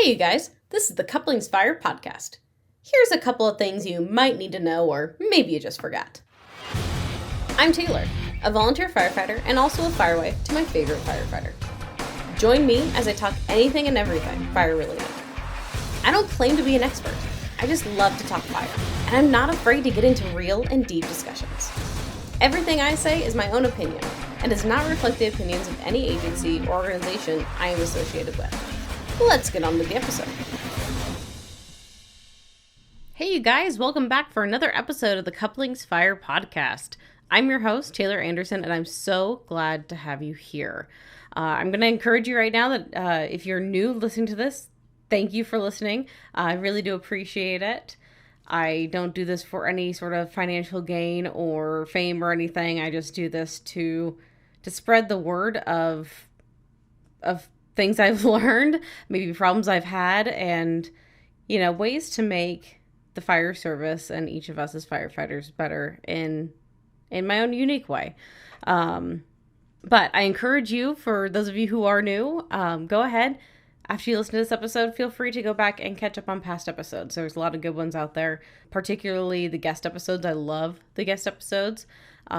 Hey, you guys, this is the Couplings Fire podcast. Here's a couple of things you might need to know, or maybe you just forgot. I'm Taylor, a volunteer firefighter and also a firewife to my favorite firefighter. Join me as I talk anything and everything fire related. I don't claim to be an expert, I just love to talk fire, and I'm not afraid to get into real and deep discussions. Everything I say is my own opinion and does not reflect the opinions of any agency or organization I am associated with. Let's get on with the episode. Hey, you guys, welcome back for another episode of the Couplings Fire podcast. I'm your host, Taylor Anderson, and I'm so glad to have you here. I'm going to encourage you right now that if you're new listening to this, thank you for listening. I really do appreciate it. I don't do this for any sort of financial gain or fame or anything. I just do this to spread the word of things I've learned, maybe problems I've had, and, ways to make the fire service and each of us as firefighters better in my own unique way. But I encourage you, for those of you who are new, go ahead. After you listen to this episode, feel free to go back and catch up on past episodes. There's a lot of good ones out there, particularly the guest episodes. I love the guest episodes.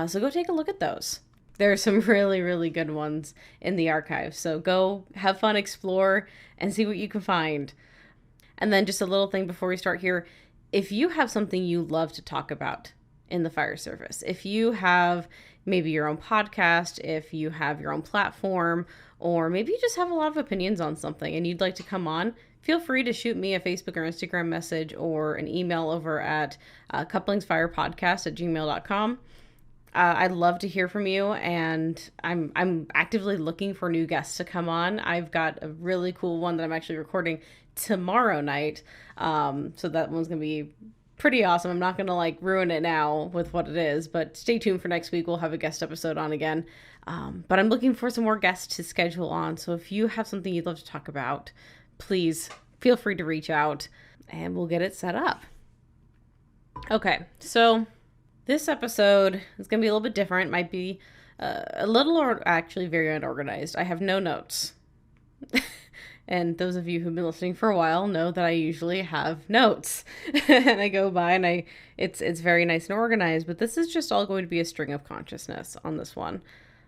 So go take a look at those. There are some really, really good ones in the archive. So go have fun, explore, and see what you can find. And then just a little thing before we start here. If you have something you love to talk about in the fire service, if you have maybe your own podcast, if you have your own platform, or maybe you just have a lot of opinions on something and you'd like to come on, feel free to shoot me a Facebook or Instagram message or an email over at couplingsfirepodcast@gmail.com. I'd love to hear from you, and I'm actively looking for new guests to come on. I've got a really cool one that I'm actually recording tomorrow night, so that one's gonna be pretty awesome. I'm not gonna ruin it now with what it is, but stay tuned for next week. We'll have a guest episode on again, but I'm looking for some more guests to schedule on. So if you have something you'd love to talk about, please feel free to reach out, and we'll get it set up. Okay, so this episode is going to be a little bit different. Might be a little, or actually very unorganized. I have no notes. And those of you who've been listening for a while know that I usually have notes. And I go by and it's very nice and organized. But this is just all going to be a string of consciousness on this one.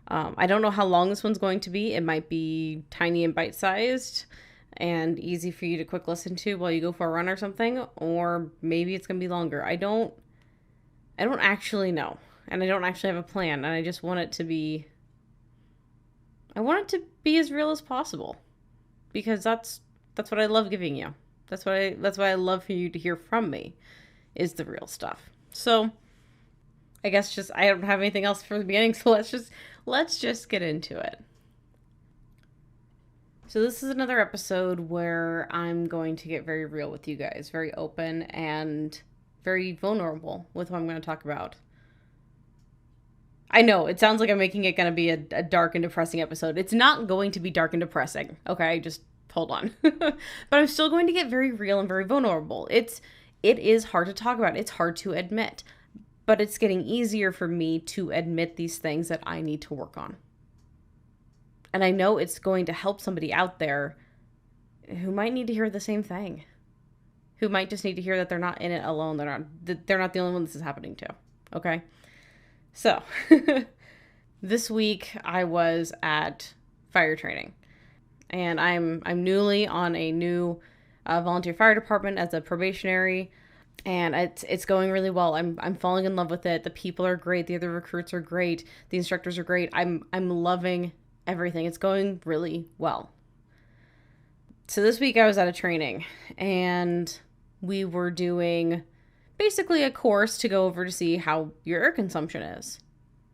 I don't know how long this one's going to be. It might be tiny and bite-sized and easy for you to quick listen to while you go for a run or something. Or maybe it's going to be longer. I don't actually know, and I don't actually have a plan, and I just want it to be as real as possible, because that's what I love giving you. That's why I love for you to hear from me, is the real stuff. So I guess I don't have anything else for the beginning, so let's just get into it. So this is another episode where I'm going to get very real with you guys, very open and very vulnerable with what I'm going to talk about. I know, it sounds like I'm making it going to be a dark and depressing episode. It's not going to be dark and depressing, okay? Just hold on. But I'm still going to get very real and very vulnerable. It is hard to talk about. It's hard to admit. But it's getting easier for me to admit these things that I need to work on. And I know it's going to help somebody out there who might need to hear the same thing. Who might just need to hear that they're not in it alone. They're not the only one this is happening to. Okay? So, this week I was at fire training. And I'm newly on a new volunteer fire department as a probationary. And it's going really well. I'm falling in love with it. The people are great. The other recruits are great. The instructors are great. I'm loving everything. It's going really well. So this week I was at a training, and we were doing basically a course to go over to see how your air consumption is,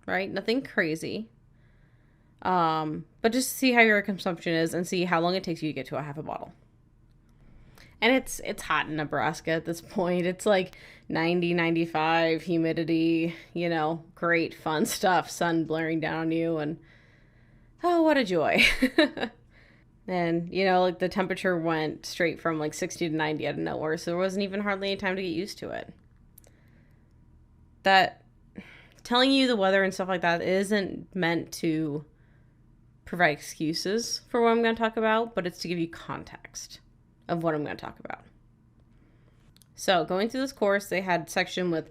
right? Nothing crazy. But just to see how your air consumption is and see how long it takes you to get to a half a bottle. And it's hot in Nebraska at this point. It's 90, 95, humidity, great fun stuff, sun blaring down on you, and oh, what a joy. And, the temperature went straight from 60 to 90 out of nowhere, so there wasn't even hardly any time to get used to it. That telling you the weather and stuff like that isn't meant to provide excuses for what I'm going to talk about, but it's to give you context. of what I'm going to talk about. So going through this course, they had section with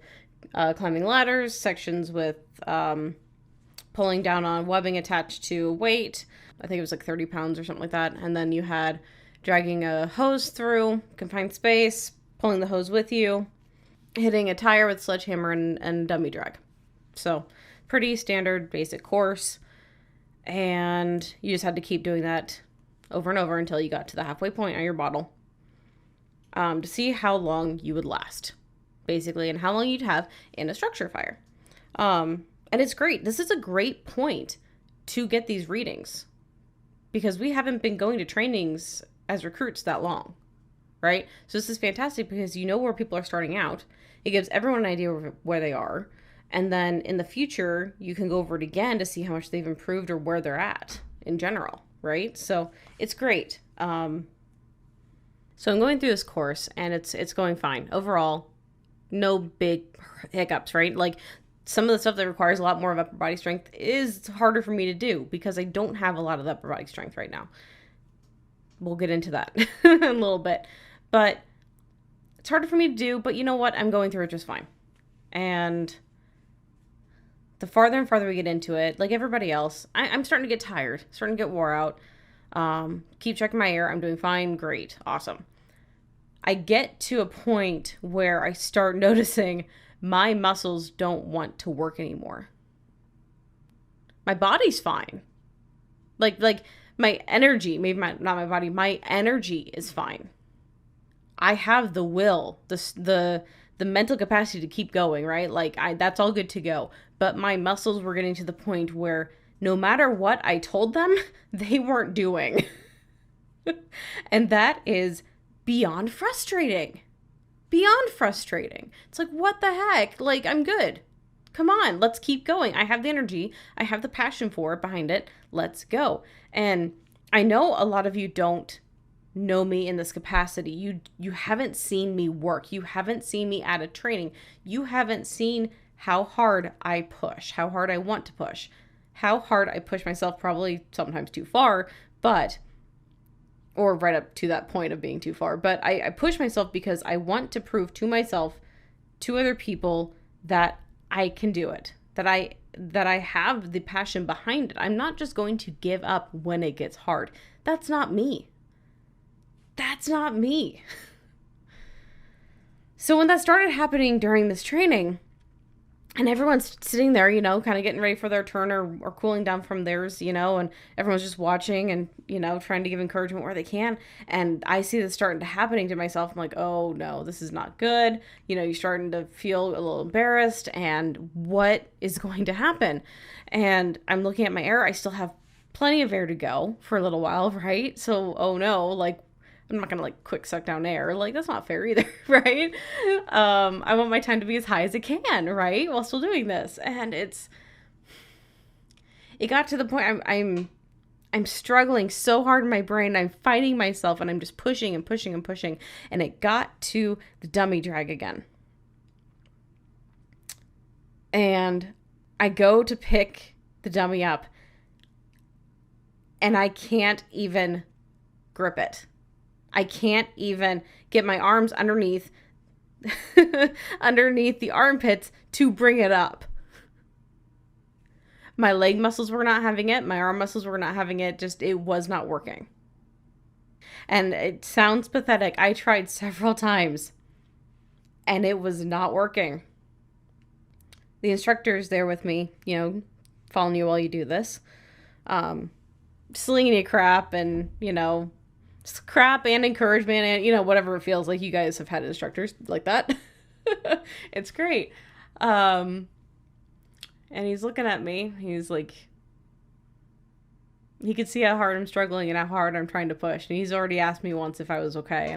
climbing ladders, sections with pulling down on webbing attached to weight. I think it was like 30 pounds or something like that. And then you had dragging a hose through confined space, pulling the hose with you, hitting a tire with sledgehammer and dummy drag. So pretty standard basic course. And you just had to keep doing that over and over until you got to the halfway point on your bottle, to see how long you would last, basically, and how long you'd have in a structure fire. And it's great. This is a great point to get these readings, because we haven't been going to trainings as recruits that long, right? So this is fantastic because you know where people are starting out. It gives everyone an idea of where they are. And then in the future, you can go over it again to see how much they've improved or where they're at in general, right? So it's great. So I'm going through this course and it's going fine. Overall, no big hiccups, right? Like some of the stuff that requires a lot more of upper body strength is harder for me to do because I don't have a lot of upper body strength right now. We'll get into that in a little bit. But it's harder for me to do, but you know what? I'm going through it just fine. And the farther and farther we get into it, like everybody else, I'm starting to get tired, starting to get wore out. Keep checking my air. I'm doing fine. Great. Awesome. I get to a point where I start noticing my muscles don't want to work anymore. My body's fine. Like my energy, maybe not my body, my energy is fine. I have the will, the mental capacity to keep going, right? Like that's all good to go. But my muscles were getting to the point where no matter what I told them, they weren't doing. And that is beyond frustrating. Beyond frustrating. It's like, what the heck? Like, I'm good. Come on, let's keep going. I have the energy. I have the passion for it behind it. Let's go. And I know a lot of you don't know me in this capacity. You haven't seen me work. You haven't seen me at a training. You haven't seen how hard I push, how hard I want to push, how hard I push myself, probably sometimes too far, or right up to that point of being too far. But I push myself because I want to prove to myself, to other people, that I can do it, that I have the passion behind it. I'm not just going to give up when it gets hard. That's not me. That's not me. So when that started happening during this training, and everyone's sitting there, kind of getting ready for their turn or cooling down from theirs, and everyone's just watching and, trying to give encouragement where they can. And I see this starting to happening to myself. I'm like, oh no, this is not good. You're starting to feel a little embarrassed, and what is going to happen? And I'm looking at my air. I still have plenty of air to go for a little while, right? So, oh no, like, I'm not going to quick suck down air. Like, that's not fair either, right? I want my time to be as high as it can, right? While still doing this. And it got to the point I'm struggling so hard in my brain. I'm fighting myself and I'm just pushing and pushing and pushing. And it got to the dummy drag again. And I go to pick the dummy up and I can't even grip it. I can't even get my arms underneath the armpits to bring it up. My leg muscles were not having it. My arm muscles were not having it. It was not working. And it sounds pathetic. I tried several times and it was not working. The instructor's there with me, following you while you do this. Slinging you crap and, crap and encouragement and, whatever it feels like. You guys have had instructors like that. It's great. And he's looking at me. He's like, he could see how hard I'm struggling and how hard I'm trying to push. And he's already asked me once if I was okay.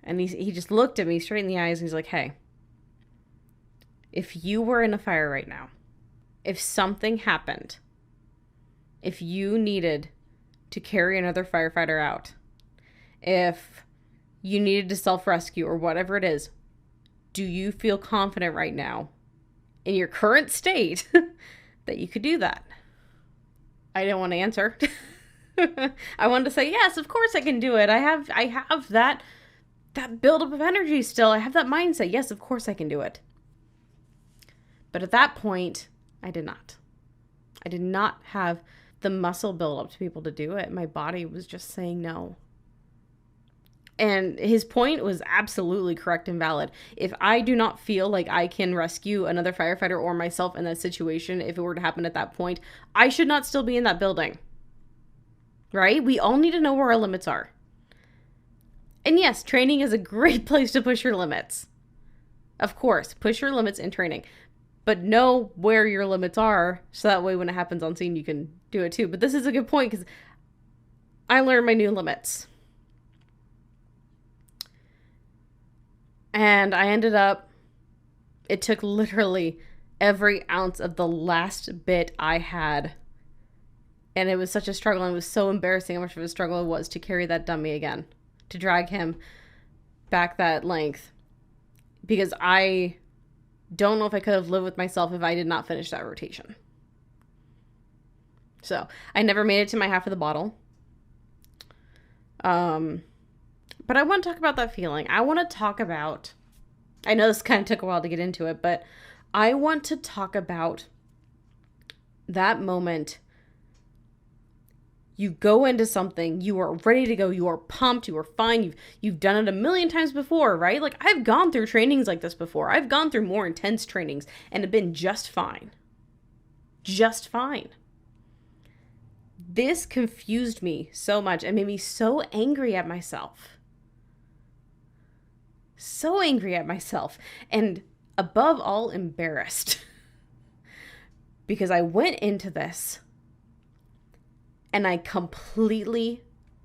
And he just looked at me straight in the eyes and he's like, hey, if you were in a fire right now, if something happened, if you needed to carry another firefighter out, if you needed to self-rescue or whatever it is, do you feel confident right now in your current state that you could do that? I didn't want to answer. I wanted to say, yes, of course I can do it. I have that buildup of energy still. I have that mindset. Yes, of course I can do it. But at that point, I did not. I did not have the muscle buildup to be able to do it. My body was just saying no. And his point was absolutely correct and valid. If I do not feel like I can rescue another firefighter or myself in that situation, if it were to happen at that point, I should not still be in that building. Right? We all need to know where our limits are. And yes, training is a great place to push your limits. Of course, push your limits in training. But know where your limits are, so that way when it happens on scene, you can do it too. But this is a good point, because I learned my new limits. And I ended up, it took literally every ounce of the last bit I had. And it was such a struggle, and it was so embarrassing how much of a struggle it was to carry that dummy again, to drag him back that length. Because I don't know if I could have lived with myself if I did not finish that rotation. So I never made it to my half of the bottle. But I want to talk about that feeling. I want to talk about, I know this kind of took a while to get into it, but I want to talk about that moment. You go into something, you are ready to go, you are pumped, you are fine, you've done it a million times before, right? Like, I've gone through trainings like this before. I've gone through more intense trainings and have been just fine. Just fine. This confused me so much and made me so angry at myself. So angry at myself. And above all, embarrassed. Because I went into this and I completely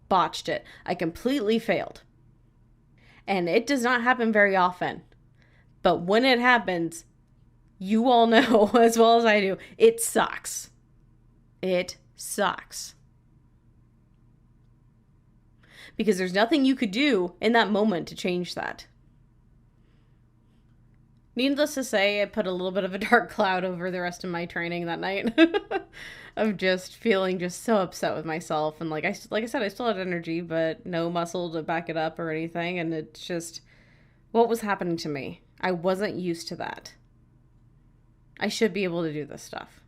botched it. I completely failed. And it does not happen very often. But when it happens, you all know as well as I do, it sucks. It sucks. Because there's nothing you could do in that moment to change that. Needless to say, it put a little bit of a dark cloud over the rest of my training that night. Of just feeling just so upset with myself. And like I said, I still had energy, but no muscle to back it up or anything. And it's just, what was happening to me? I wasn't used to that. I should be able to do this stuff.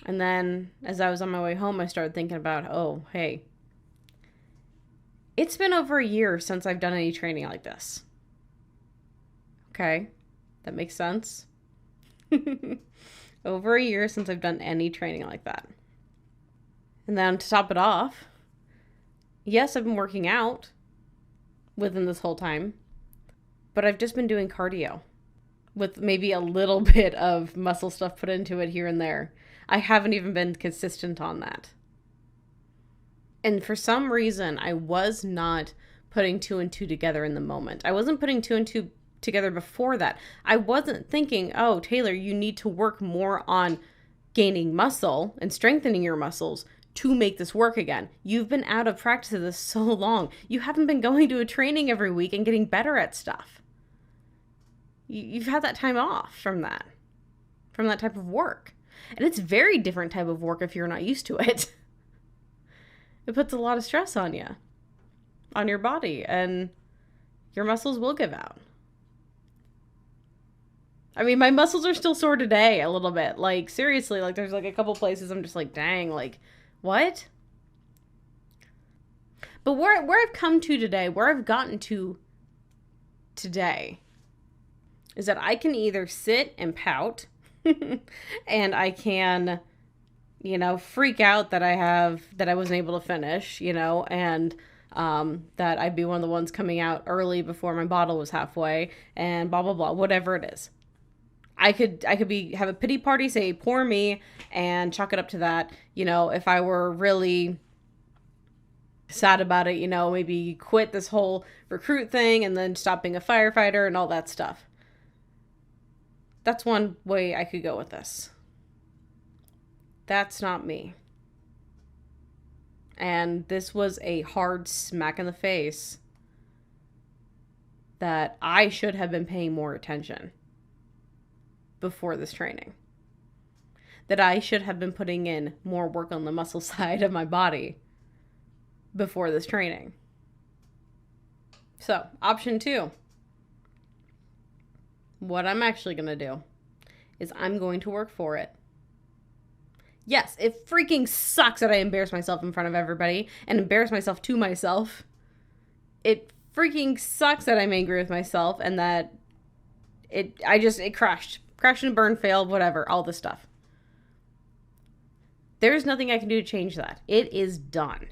And then as I was on my way home, I started thinking about, oh, hey, it's been over a year since I've done any training like this. Okay, that makes sense. Over a year since I've done any training like that. And then to top it off, yes, I've been working out within this whole time, but I've just been doing cardio with maybe a little bit of muscle stuff put into it here and there. I haven't even been consistent on that. And for some reason, I was not putting two and two together in the moment. I wasn't putting two and two together before that. I wasn't thinking, oh, Taylor, you need to work more on gaining muscle and strengthening your muscles to make this work again. You've been out of practice of this so long. You haven't been going to a training every week and getting better at stuff. You've had that time off from that type of work. And it's very different type of work if you're not used to it. It puts a lot of stress on you, on your body, and your muscles will give out. I mean, my muscles are still sore today a little bit. Like, seriously, like, there's, like, a couple places I'm just like, dang, like, what? But where I've come to today, where I've gotten to today, is that I can either sit and pout, and I can, freak out that I wasn't able to finish, and that I'd be one of the ones coming out early before my bottle was halfway, and blah, blah, blah, whatever it is. I could have a pity party, say, poor me, and chalk it up to that. If I were really sad about it, maybe quit this whole recruit thing and then stop being a firefighter and all that stuff. That's one way I could go with this. That's not me. And this was a hard smack in the face that I should have been paying more attention before this training. that I should have been putting in more work on the muscle side of my body before this training. So, option 2. What I'm actually going to do is I'm going to work for it. Yes, it freaking sucks that I embarrass myself in front of everybody and embarrass myself to myself. It freaking sucks that I'm angry with myself and that it crashed. Crashed and burned, failed, whatever, all this stuff. There's nothing I can do to change that. It is done.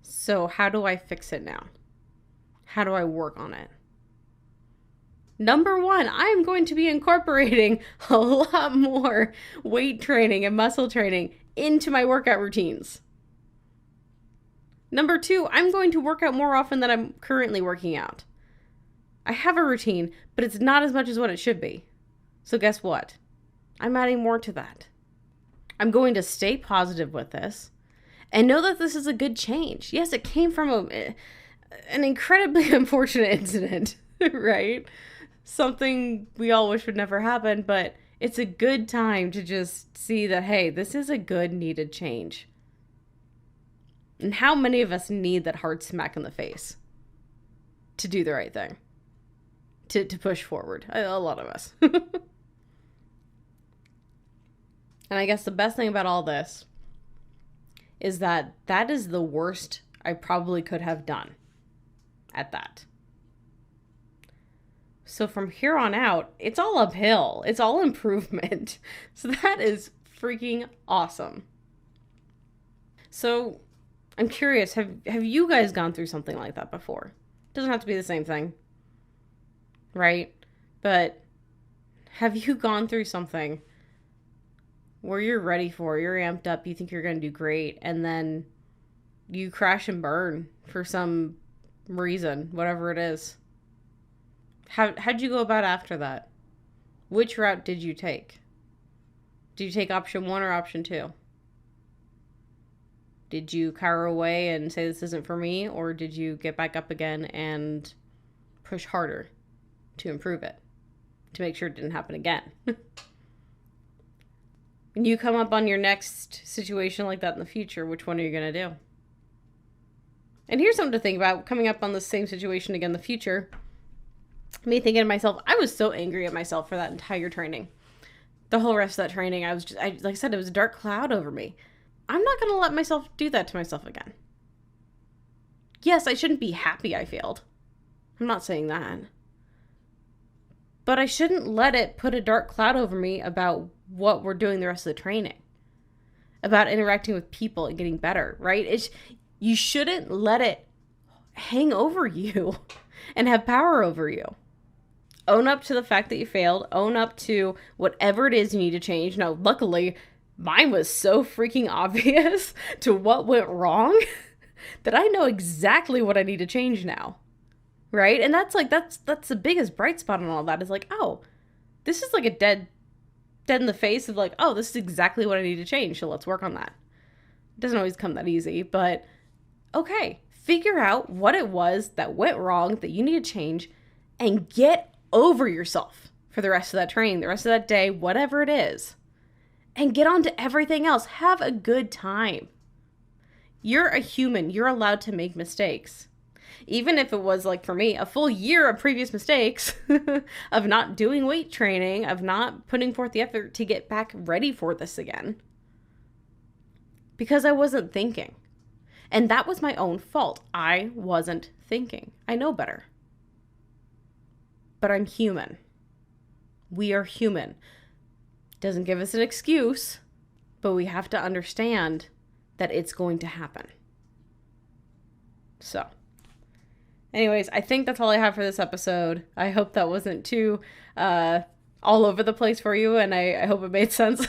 So how do I fix it now? How do I work on it? Number 1, I am going to be incorporating a lot more weight training and muscle training into my workout routines. Number 2, I'm going to work out more often than I'm currently working out. I have a routine, but it's not as much as what it should be. So guess what? I'm adding more to that. I'm going to stay positive with this and know that this is a good change. Yes, it came from an incredibly unfortunate incident, right? Something we all wish would never happen, but it's a good time to just see that, hey, this is a good needed change. And how many of us need that hard smack in the face to do the right thing? To push forward. A lot of us. And I guess the best thing about all this is that is the worst I probably could have done at that. So from here on out, it's all uphill. It's all improvement. So that is freaking awesome. So I'm curious, have you guys gone through something like that before? It doesn't have to be the same thing, right? But have you gone through something where you're ready for it, you're amped up, you think you're going to do great, and then you crash and burn for some reason, whatever it is? How'd you go about after that? Which route did you take? Did you take option 1 or option 2? Did you cower away and say this isn't for me, or did you get back up again and push harder to improve it, to make sure it didn't happen again? When you come up on your next situation like that in the future, which one are you going to do? And here's something to think about, coming up on the same situation again in the future. Me thinking to myself, I was so angry at myself for that entire training. The whole rest of that training, like I said, it was a dark cloud over me. I'm not going to let myself do that to myself again. Yes, I shouldn't be happy I failed. I'm not saying that. But I shouldn't let it put a dark cloud over me about what we're doing the rest of the training. About interacting with people and getting better, right? You shouldn't let it hang over you and have power over you. Own up to the fact that you failed. Own up to whatever it is you need to change. Now, luckily, mine was so freaking obvious to what went wrong that I know exactly what I need to change now. Right? And that's the biggest bright spot on all that is like, oh, this is like a dead in the face of like, oh, this is exactly what I need to change. So let's work on that. It doesn't always come that easy, but okay. Figure out what it was that went wrong that you need to change and get over yourself for the rest of that training, the rest of that day, whatever it is, and get on to everything else. Have a good time. You're a human. You're allowed to make mistakes. Even if it was, like for me, a full year of previous mistakes of not doing weight training, of not putting forth the effort to get back ready for this again. Because I wasn't thinking. And that was my own fault. I wasn't thinking. I know better. But I'm human. We are human. Doesn't give us an excuse, but we have to understand that it's going to happen. So, anyways, I think that's all I have for this episode. I hope that wasn't too all over the place for you, and I hope it made sense.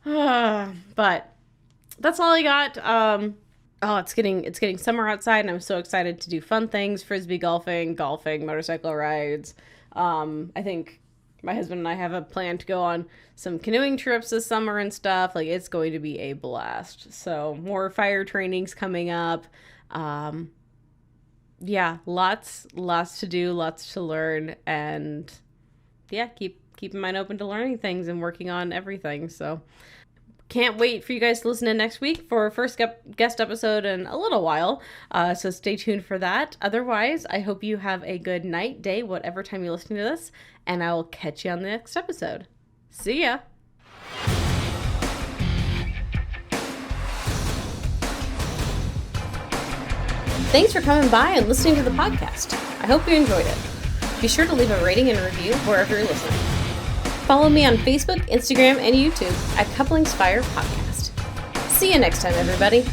But that's all I got. It's getting summer outside, and I'm so excited to do fun things: frisbee golfing, motorcycle rides. I think my husband and I have a plan to go on some canoeing trips this summer and stuff. Like, it's going to be a blast. So more fire trainings coming up. Yeah, lots to do, lots to learn, and yeah, keep keeping mine open to learning things and working on everything. So can't wait for you guys to listen in next week for our first guest episode in a little while. So stay tuned for that. Otherwise, I hope you have a good night, day, whatever time you're listening to this, and I will catch you on the next episode. See ya. Thanks for coming by and listening to the podcast. I hope you enjoyed it. Be sure to leave a rating and review wherever you're listening. Follow me on Facebook, Instagram, and YouTube at Couplings Fire Podcast. See you next time, everybody.